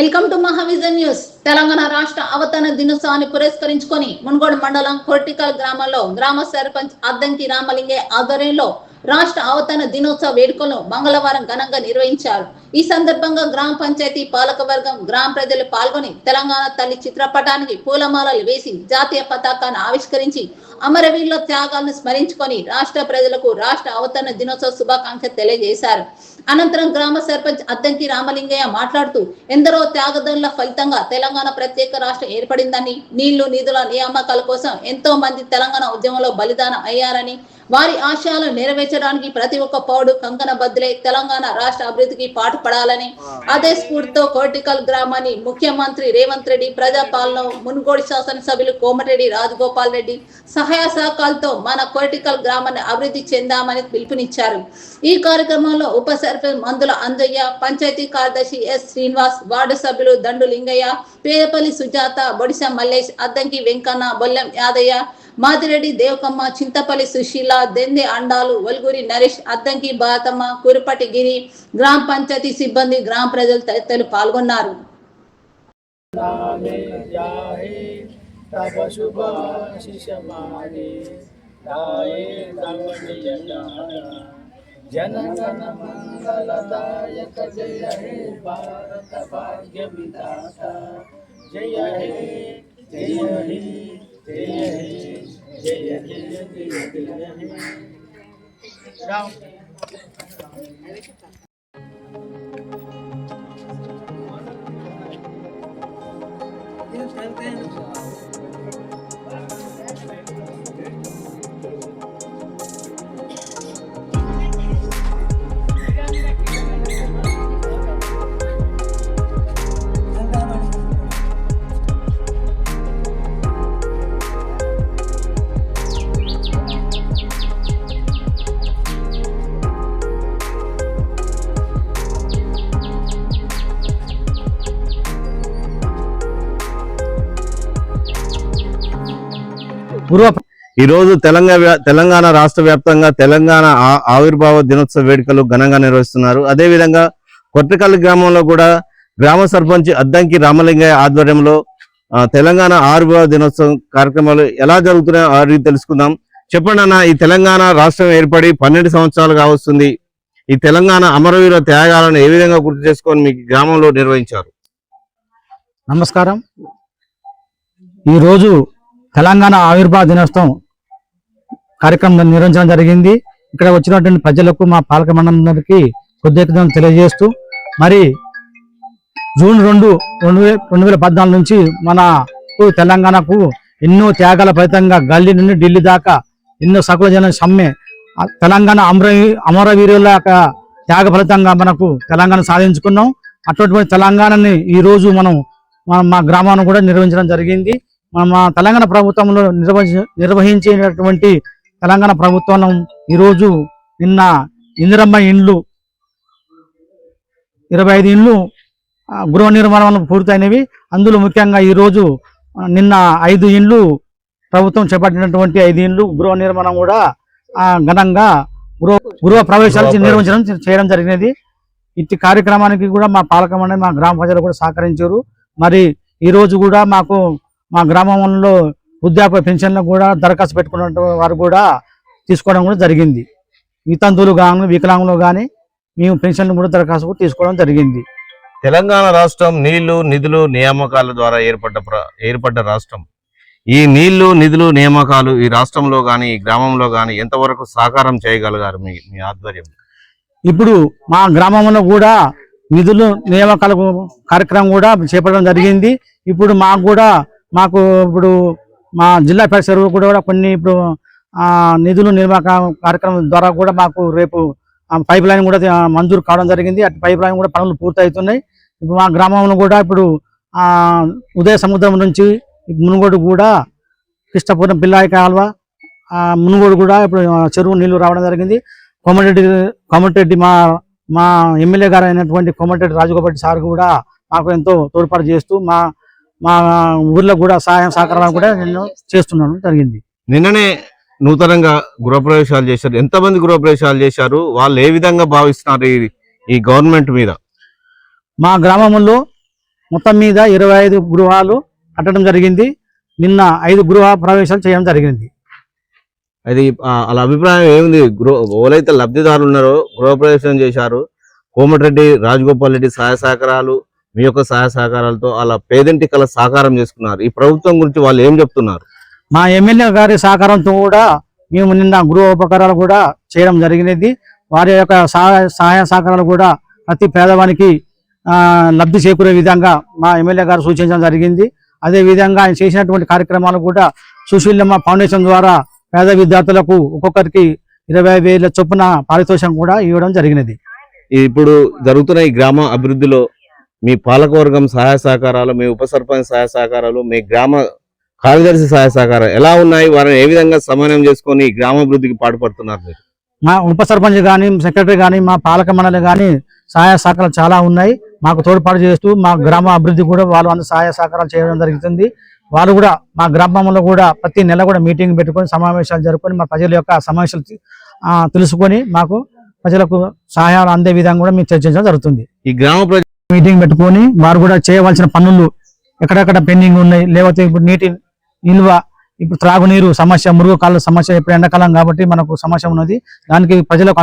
Welcome to Mahavision news. Telangana రాష్ట్ర అవతరణ దినోత్సవాన్ని పురస్కరించుకొని మున్గోడు మండలం కొర్టికల్ గ్రామంలో గ్రామ సర్పంచ్ అద్దంకి రామలింగయ్య ఆధ్వర్యంలో రాష్ట్ర అవతరణ దినోత్సవ వేడుకలను మంగళవారం ఘనంగా నిర్వహించారు. ఈ సందర్భంగా గ్రామ పంచాయతీ పాలకవర్గం గ్రామ ప్రజలు పాల్గొని తెలంగాణ తల్లి చిత్రపటానికి పూలమాలలు వేసి జాతీయ పతాకాన్ని ఆవిష్కరించి అమరవీరుల త్యాగాలను స్మరించుకొని రాష్ట్ర ప్రజలకు రాష్ట్ర అవతరణ దినోత్సవ శుభాకాంక్షలు తెలియజేశారు. అనంతరం గ్రామ సర్పంచ్ అద్దంకి రామలింగయ్య మాట్లాడుతూ ఎందరో త్యాగదనుల ఫలితంగా తెలంగాణ ప్రత్యేక రాష్ట్రం ఏర్పడిందని, నీళ్లు నిధుల నియామకాల కోసం ఎంతో మంది తెలంగాణ ఉద్యమంలో బలిదానం అయ్యారని, వారి ఆశయాలను నెరవేర్చడానికి ప్రతి ఒక్క పౌరుడు కంకణ బద్దులై తెలంగాణ రాష్ట్ర అభివృద్ధికి పాటుపడాలని, అదే స్ఫూర్తితో కోటికల్ గ్రామాన్ని ముఖ్యమంత్రి రేవంత్ రెడ్డి ప్రజాపాలన మున్గోడు శాసనసభ్యులు కోమటిరెడ్డి రాజగోపాల్ రెడ్డి సహాయ సహకారాలతో మన కోటికల్ గ్రామాన్ని అభివృద్ధి చెందామని పిలుపునిచ్చారు. ఈ కార్యక్రమంలో ఉప సర్పంచ్ మందుల అంజయ్య, పంచాయతీ కార్యదర్శి ఎస్ శ్రీనివాస్, వార్డు సభ్యులు దండు లింగయ్య, పేదపల్లి సుజాత, బొడిస మల్లేష్, అద్దంకి వెంకన్న, బొల్లెం యాదయ్య, మాదిరెడ్డి దేవకమ్మ, చింతపల్లి సుశీల, దెందె అండాలు, వల్గురి నరేష్, అద్దంకి బాతమ్మ, కురుపటి గిరి, గ్రామ పంచాయతీ సిబ్బంది, గ్రామ ప్రజలు తదితరులు పాల్గొన్నారు. जनगण मंगलदायक जय हे भारत भाग्य विधाता जय हे जय हे जय हे जय जय जय जय हे राम ఈ రోజు తెలంగాణ రాష్ట్ర వ్యాప్తంగా తెలంగాణ ఆవిర్భావ దినోత్సవ వేడుకలు ఘనంగా నిర్వహిస్తున్నారు. అదేవిధంగా కొట్టికల్ గ్రామంలో కూడా గ్రామ సర్పంచ్ అద్దంకి రామలింగయ్య ఆధ్వర్యంలో తెలంగాణ ఆవిర్భావ దినోత్సవం కార్యక్రమాలు ఎలా జరుగుతున్నాయో అడిగి తెలుసుకుందాం. చెప్పండి అన్న, ఈ తెలంగాణ రాష్ట్రం ఏర్పడి 12 సంవత్సరాలుగా వస్తుంది. ఈ తెలంగాణ అమరవీరుల త్యాగాలను ఏ విధంగా గుర్తు చేసుకొని మీ గ్రామంలో నిర్వహించారు? నమస్కారం. ఈరోజు తెలంగాణ ఆవిర్భావ దినోత్సవం కార్యక్రమం నిర్వహించడం జరిగింది. ఇక్కడ వచ్చినటువంటి ప్రజలకు, మా పాలక మండలికి కృతజ్ఞతలు తెలియజేస్తూ, మరి జూన్ 2, 2014 నుంచి మనకు తెలంగాణకు ఎన్నో త్యాగాల ఫలితంగా గల్లీ నుండి ఢిల్లీ దాకా ఎన్నో సకల జన సమ్మె తెలంగాణ అమరవీరుల త్యాగ ఫలితంగా మనకు తెలంగాణ సాధించుకున్నాం. అటువంటి తెలంగాణని ఈరోజు మనం మా గ్రామాన్ని కూడా నిర్వహించడం జరిగింది. మా తెలంగాణ ప్రభుత్వంలో నిర్వహించేటటువంటి తెలంగాణ ప్రభుత్వం ఈరోజు నిన్న ఇందిరమ్మ ఇండ్లు 25 ఇండ్లు గృహ నిర్మాణాలు పూర్తయినవి. అందులో ముఖ్యంగా ఈరోజు నిన్న 5 ఇండ్లు ప్రభుత్వం చేపట్టినటువంటి 5 ఇండ్లు గృహ నిర్మాణం కూడా ఘనంగా గృహ ప్రవేశాలు చేయడం జరిగినది. ఇట్టి కార్యక్రమానికి కూడా మా పాలక మండలి, మా గ్రామ ప్రజలు కూడా సహకరించారు. మరి ఈరోజు కూడా మా గ్రామంలో వృద్ధాప్య పెన్షన్లకు కూడా దరఖాస్తు పెట్టుకున్న వారు కూడా తీసుకోవడం కూడా జరిగింది. వితంతువులు కానీ వికలాంగులు కానీ మేము పెన్షన్లు కూడా దరఖాస్తు తీసుకోవడం జరిగింది. తెలంగాణ రాష్ట్రం నీళ్లు నిధులు నియామకాల ద్వారా ఏర్పడ్డ రాష్ట్రం. ఈ నీళ్లు నిధులు నియామకాలు ఈ రాష్ట్రంలో కానీ ఈ గ్రామంలో కానీ ఎంతవరకు సహకారం చేయగలిగారు మీ ఆధ్వర్యం? ఇప్పుడు మా గ్రామంలో కూడా నిధులు నియామకాల కార్యక్రమం కూడా చేపట్టడం జరిగింది. ఇప్పుడు మాకు ఇప్పుడు మా జిల్లా పరిషత్ కూడా కొన్ని ఇప్పుడు నిధులు నిర్మాణ కార్యక్రమం ద్వారా కూడా మాకు రేపు పైప్ లైన్ కూడా మంజూరు కావడం జరిగింది. అటు పైప్ లైన్ కూడా పనులు పూర్తవుతున్నాయి. ఇప్పుడు మా గ్రామంలో కూడా ఇప్పుడు ఉదయ సముద్రం నుంచి మునుగోడు కూడా కృష్ణపురం పిల్లాయి కాల్వ మునుగోడు కూడా ఇప్పుడు చెరువు నీళ్లు రావడం జరిగింది. కోమటిరెడ్డి మా ఎమ్మెల్యే గారు అయినటువంటి కోమటిరెడ్డి రాజగోపాల్ సార్ కూడా మాకు ఎంతో తోడ్పాటు చేస్తూ మా ఊర్లో కూడా సహాయం సహకారాలు కూడా నేను చేస్తున్నాను జరిగింది. నిన్ననే నూతనంగా గృహప్రవేశాలు చేశారు. ఎంతమంది గృహప్రవేశాలు చేశారు? వాళ్ళు ఏ విధంగా భావిస్తున్నారు ఈ గవర్నమెంట్ మీద? మా గ్రామంలో మొత్తం మీద 25 గృహాలు కట్టడం జరిగింది. నిన్న 5 గృహ ప్రవేశాలు చేయడం జరిగింది. అది అలా అభిప్రాయం ఏముంది? ఎవరైతే లబ్ధిదారులు ఉన్నారో గృహప్రవేశం చేశారు, కోమటిరెడ్డి రాజగోపాల్ రెడ్డి సహాయ సహకారాలు, మీ యొక్క సహాయ సహకారాలతో అలా పేదింటి కళ సాకారం చేసుకున్నారు. ఈ ప్రభుత్వం గురించి వాళ్ళు ఏం చెప్తున్నారు? మా ఎమ్మెల్యే గారి సహకారంతో కూడా మేము నిన్న గృహ ఉపకారాలు కూడా చేయడం జరిగినది. వారి యొక్క సహాయ సహకారాలు కూడా ప్రతి పేదవానికి లబ్ధి చేకూరే విధంగా మా ఎమ్మెల్యే గారు సూచించడం జరిగింది. అదే విధంగా ఆయన చేసినటువంటి కార్యక్రమాలు కూడా సుశీలమ్మ ఫౌండేషన్ ద్వారా పేద విద్యార్థులకు ఒక్కొక్కరికి 20,000 చొప్పున పారితోషికం కూడా ఇవ్వడం జరిగినది. ఇప్పుడు జరుగుతున్న ఈ గ్రామ అభివృద్ధిలో మీ పాలకవర్గం సహాయ సహకారాలు, మీ ఉప సర్పంచ్ సహాయ సహకారాలు, మీ గ్రామ కార్యదర్శి సహాయ సహకారాలు ఎలా ఉన్నాయి? వారిని ఏ విధంగా సమన్వయం చేసుకొని గ్రామాభివృద్ధికి పాటుపడుతున్నారు మీరు? మా ఉప సర్పంచ్ కానీ, సెక్రటరీ కానీ, మా పాలక మండలి కానీ సహాయ సహకారాలు చాలా ఉన్నాయి. మాకు తోడ్పాటు చేస్తూ మా గ్రామ అభివృద్ధి కూడా వాళ్ళు అంత సహాయ సహకారాలు చేయడం జరుగుతుంది. వాళ్ళు కూడా మా గ్రామంలో కూడా ప్రతి నెల కూడా మీటింగ్ పెట్టుకొని సమావేశాలు జరుపుకొని మా ప్రజల యొక్క సమస్యలు తెలుసుకొని మాకు ప్రజలకు సహాయాలు అందే విధంగా కూడా మేము చర్చించడం జరుగుతుంది. ఈ గ్రామ మీటింగ్ పెట్టుకొని వారు కూడా చేయవలసిన పనులు ఎక్కడెక్కడ పెండింగ్ ఉన్నాయి, లేకపోతే ఇప్పుడు నీటి నిల్వ, ఇప్పుడు త్రాగునీరు సమస్య, మురుగుకాల సమస్య, ఇప్పుడు ఎండాకాలం కాబట్టి మనకు సమస్య ఉన్నది. దానికి ప్రజలకు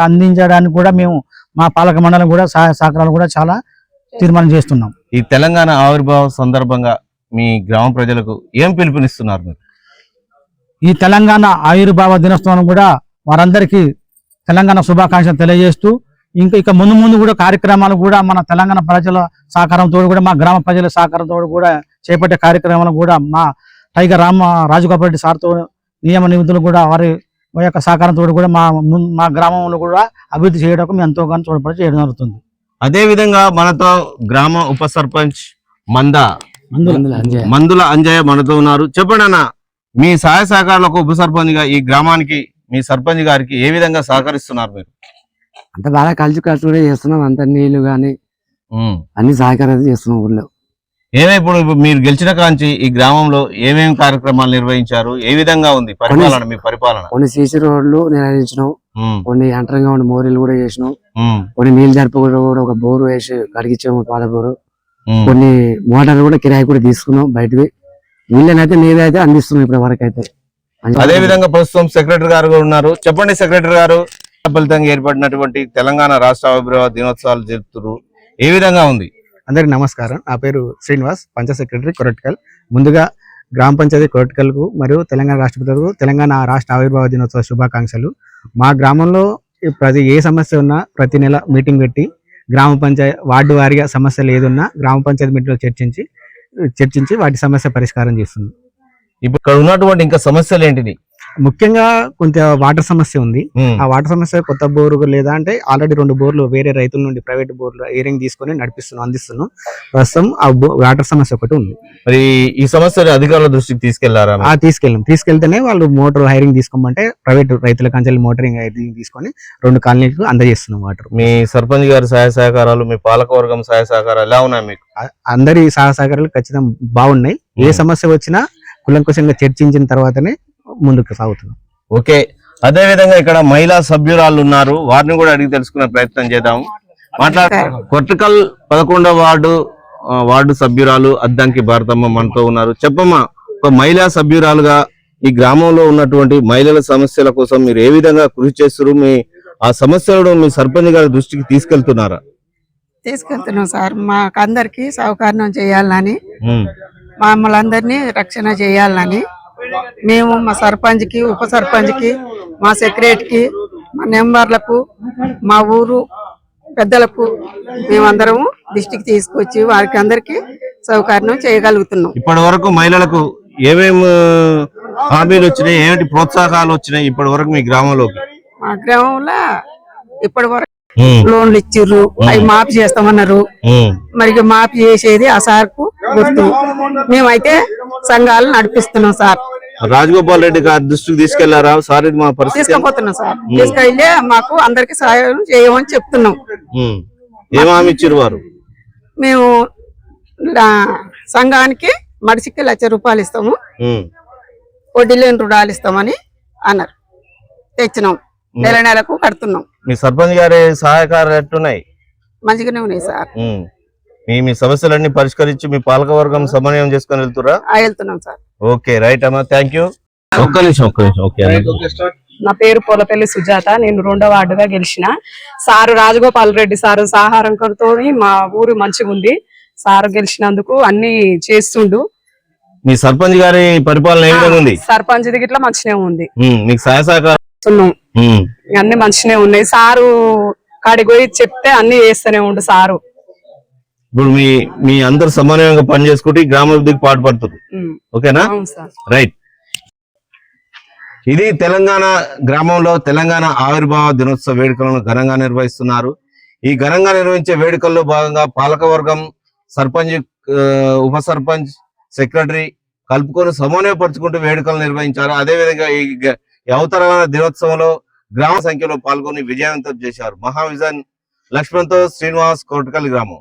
అందించడానికి కూడా మేము మా పాలక మండలం కూడా సహాయ సహకారాలు కూడా చాలా తీర్మానం చేస్తున్నాం. ఈ తెలంగాణ ఆవిర్భావం సందర్భంగా మీ గ్రామ ప్రజలకు ఏం పిలుపునిస్తున్నారు మీరు? ఈ తెలంగాణ ఆవిర్భావ దినోత్సవం కూడా వారందరికీ తెలంగాణ శుభాకాంక్షలు తెలియజేస్తూ ఇక ముందు కూడా కార్యక్రమాలు కూడా మన తెలంగాణ ప్రజల సహకారంతో కూడా మా గ్రామ ప్రజల సహకారంతో కూడా చేపట్టే కార్యక్రమాలు కూడా మా టైగర్ రాజగోపాల్ రెడ్డి సార్తో నియమ నిబంధనలు కూడా వారి యొక్క సహకారంతో కూడా మా గ్రామంలో కూడా అభివృద్ధి చేయడానికి మేము ఎంతో గానో తోడ్పడి చేయడం జరుగుతుంది. అదే విధంగా మనతో గ్రామ ఉప సర్పంచ్ మందుల అంజయ్య మనతో ఉన్నారు. చెప్పండి అన్న, మీ సహాయ సహకారాలకు ఉప సర్పంచ్ గా ఈ గ్రామానికి మీ సర్పంచ్ గారికి ఏ విధంగా సహకరిస్తున్నారు మీరు? అంత బాగా కలిసి కూడా చేస్తున్నాం. అంత నీళ్లు గాని అన్ని సహకారం చేస్తున్నాం ఊళ్ళో. ఇప్పుడు మీరు గెలిచిన కాంచి ఈ గ్రామంలో ఏమేమి కార్యక్రమాలు నిర్వహించారు? ఏ విధంగా ఉంది పరిపాలన, మీ పరిపాలన? కొన్ని సీసీ రోడ్లు నిర్వహించినాం, కొన్ని అంటరంగా ఉండి మోరీలు కూడా చేసినాం, కొన్ని నీళ్ళు జరుపు కూడా ఒక బోరు వేసి కడిగించాము, పాత బోరు. కొన్ని మోటార్లు కూడా కిరాయి కూడా తీసుకున్నాం బయటవి. నీళ్ళనైతే నీళ్ళైతే అందిస్తున్నాం ఇప్పటి వరకు అయితే. అదే విధంగా ప్రస్తుతం సెక్రటరీ గారు కూడా ఉన్నారు. చెప్పండి సెక్రటరీ గారు, ఫలితంగా ఏర్పడినటువంటి తెలంగాణ రాష్ట్ర ఆవిర్భావ దినోత్సవాలు జరుపుతారు, ఏ విధంగా ఉంది? అందరికి నమస్కారం. నా పేరు శ్రీనివాస్, పంచ సెక్రటరీ కొరటికల్. ముందుగా గ్రామ పంచాయతీ కొరటికల్ కు మరియు తెలంగాణ రాష్ట్రపతులకు తెలంగాణ రాష్ట్ర ఆవిర్భావ దినోత్సవ శుభాకాంక్షలు. మా గ్రామంలో ఏ సమస్య ఉన్నా ప్రతి నెల మీటింగ్ పెట్టి గ్రామ పంచాయతీ వార్డు వారీగా సమస్యలు ఏదున్నా గ్రామ పంచాయతీ మీటింగ్లో చర్చించి వాటి సమస్య పరిష్కారం చేస్తుంది. ఇప్పుడు ఇక్కడ ఉన్నటువంటి ఇంకా సమస్యలు ఏంటిది? ముఖ్యంగా కొంత వాటర్ సమస్య ఉంది. ఆ వాటర్ సమస్య కొత్త బోరు లేదా అంటే ఆల్రెడీ 2 బోర్లు వేరే రైతుల నుండి ప్రైవేట్ బోర్లు ఏరింగ్ తీసుకొని అందిస్తున్నాం. ప్రస్తుతం ఆ వాటర్ సమస్య ఒకటి ఉంది. మరి ఈ సమస్య అధికారుల దృష్టికి తీసుకెళ్లారా? తీసుకెళ్తేనే వాళ్ళు మోటార్ హైరింగ్ తీసుకోమంటే ప్రైవేట్ రైతుల కంచెలు మోటరింగ్ హైరింగ్ తీసుకొని 2 కాలనీలకు అందజేస్తున్నాం వాటర్. మీ సర్పంచ్ గారి సహాయ సహకారాలు, మీ పాలకవర్గం సహాయ సహకారాలు ఎలా ఉన్నాయి మీకు? అందరి సహాయ సహకారాలు ఖచ్చితంగా బాగున్నాయి. ఏ సమస్య వచ్చినా కులంకుశంగా చర్చించిన తర్వాతనే ముందుకు సాగుతున్నాం. ఓకే, అదే విధంగా ఇక్కడ మహిళా సభ్యురాలు ఉన్నారు, వారిని కూడా అడిగి తెలుసుకునే ప్రయత్నం చేద్దాం. కొర్టికల్ 11వ వార్డు సభ్యురాలు అద్దంకి భారతమ్మ మనతో ఉన్నారు. చెప్పమ్మా, ఒక మహిళా సభ్యురాలుగా ఈ గ్రామంలో ఉన్నటువంటి మహిళల సమస్యల కోసం మీరు ఏ విధంగా కృషి చేస్తారు? ఆ సమస్యలను మీ సర్పంచ్ గారి దృష్టికి తీసుకెళ్తున్నారా? తీసుకెళ్తున్నాం సార్. మాకు అందరికి సౌకర్యం చేయాలని, మమ్మల్ని అందరినీ రక్షణ చేయాలని మేము మా సర్పంచ్కి, ఉప సర్పంచ్కి, మా సెక్రటరీకి, మా మెంబర్లకు, మా ఊరు పెద్దలకు మేమందరము దృష్టికి తీసుకొచ్చి వారికి అందరికి సౌకర్యం చేయగలుగుతున్నాం. ఇప్పటి వరకు మహిళలకు ఏమేమి హామీలు వచ్చినాయి, ఏమిటి ప్రోత్సాహాలు వచ్చినాయి ఇప్పటి వరకు మీ గ్రామంలోకి? మా గ్రామంలో ఇప్పటి వరకు లోన్లు ఇచ్చిర్రు, అవి మాఫీ చేస్తామన్నారు. మరి మాఫీ చేసేది ఆ సార్కు గుర్తు. మేమైతే సంఘాలు నడిపిస్తున్నాం సార్. రాజగోపాల్ రెడ్డి గారి దృష్టికి తీసుకెళ్లారా సార్? మా పరిస్థితి తీసుకుపోతున్నాం సార్. తీసుకెళ్ళి మాకు అందరికి సహాయం చేయమని చెప్తున్నాం. ఏం హామీ ఇచ్చారు వారు? మేము సంఘానికి మడిసికి 1,00,000 రూపాయలు ఇస్తాము, వడ్డీ లేని రుణాలు ఇస్తామని అన్నారు. తెచ్చినాం, నెలకు కడుతున్నాం. మీ సర్పంచ్ గారి సహాయకారులు ఎట్టున్నాయి? మంచిగానే ఉన్నాయి సార్. మీ సమస్యలన్నీ పరిష్కరించి మీ పాలకవర్గం సమన్వయం చేసుకొని వెళ్తురా? వెళ్తున్నాం సార్. ఓకే రైట్ అమ్మా, థ్యాంక్ యూ. ఒక్క నిమిషం ఓకే. నా పేరు పొలపల్లి సుజాత. నేను 2వ వార్డుగా గెలిచిన. సారు రాజగోపాల్ రెడ్డి సారు సహకారంతో మా ఊరు మంచిగా ఉంది. సారు గెలిచినందుకు అన్ని చేస్తుండు. మీ సర్పంచ్ గారి పరిపాలన ఏ విధంగా ఉంది? సర్పంచ్ దిగిట్లా మంచిగా ఉంది. మీకు సహాయ సహకారం అన్ని మంచిగా ఉన్నాయి. సారు కాడికి పోయి చెప్తే అన్ని చేస్తూనే ఉండు సారు. ఇప్పుడు మీ అందరు సమన్వయంగా పని చేసుకుంటే గ్రామాభివృద్ధికి పాటుపడుతుంది. ఓకేనా? రైట్. ఇది తెలంగాణ గ్రామంలో తెలంగాణ ఆవిర్భావ దినోత్సవ వేడుకలను ఘనంగా నిర్వహిస్తున్నారు. ఈ ఘనంగా నిర్వహించే వేడుకల్లో భాగంగా పాలకవర్గం, సర్పంచ్, ఉప సర్పంచ్, సెక్రటరీ కలుపుకొని సమన్వయపరుచుకుంటూ వేడుకలు నిర్వహించారు. అదేవిధంగా ఈ అవతరణ దినోత్సవంలో గ్రామ సంఖ్యలో పాల్గొని విజయవంతం చేశారు. మహావిజన్ లక్ష్మణ్తో శ్రీనివాస్, కొరటకల్ గ్రామం.